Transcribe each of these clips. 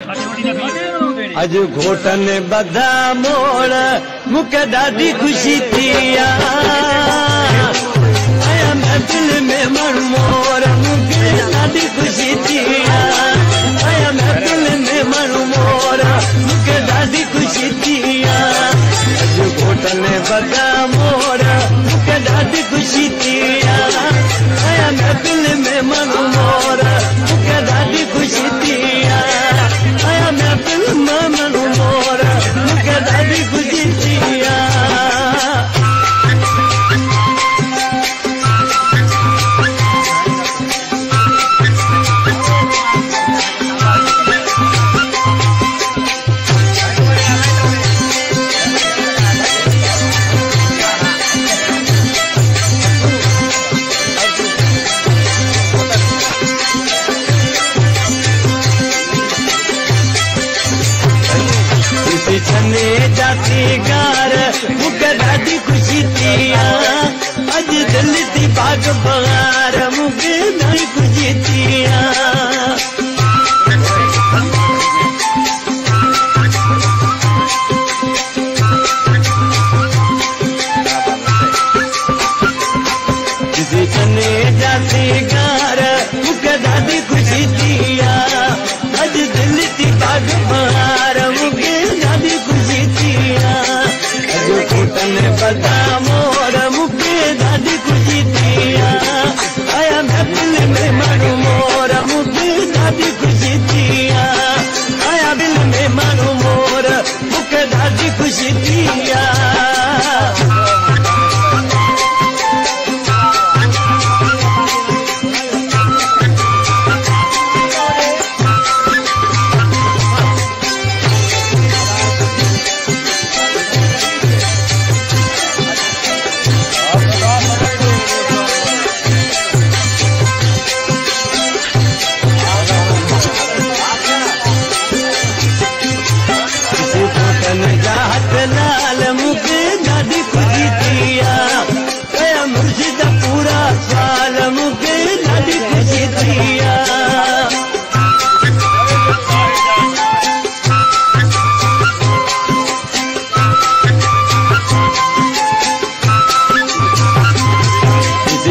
अज घोटन बधा मोड़ मुके ॾाढी ख़ुशी थी आया मैं दिल में मर मोर मुके ॾाढी ख़ुशी थी आया मैं दिल में मर मोर मुके ॾाढी ख़ुशी थी अज घोटन बधा मोड़ मुके ॾाढी ख़ुशी थी आया मैं दिल में मर मोर मुके ॾाढी ख़ुशी थी आया मैं दिल में मर मोर मुके ॾाढी ख़ुशी थी छने जाती गार मुके ॾाढी ख़ुशी थी अज दिल थी बाग बगार मुके ॾाढी ख़ुशी थी छने जाती गार मुके ॾाढी ख़ुशी थी अज दिल थी बाग बगार मुके ख़ुशी थी अज घोटन बधा मोर मुके ॾाढी ख़ुशी थी आया मैं दिल में माण्हू मोर मुके ॾाढी ख़ुशी थी आया दिल में माण्हू मोर मुके ॾाढी ख़ुशी थी लाल मुके ॾाढी ख़ुशी थी आया मुर्शिद पूरा साल मुके ॾाढी ख़ुशी थी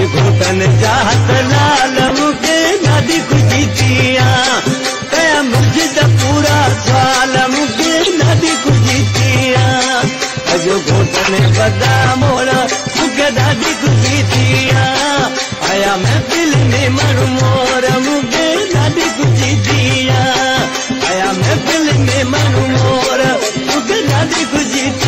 घोटन चाहत लाल मुके ॾाढी ख़ुशी थी आया मुर्शिद पूरा साल मुके ॾाढी ख़ुशी थी अज घोटन बधा मोड़ मुके ॾाढी ख़ुशी थी आया मैं दिल में मर मोर मुके ॾाढी ख़ुशी थी आया मैं दिल में मर मोर मुके ॾाढी ख़ुशी थी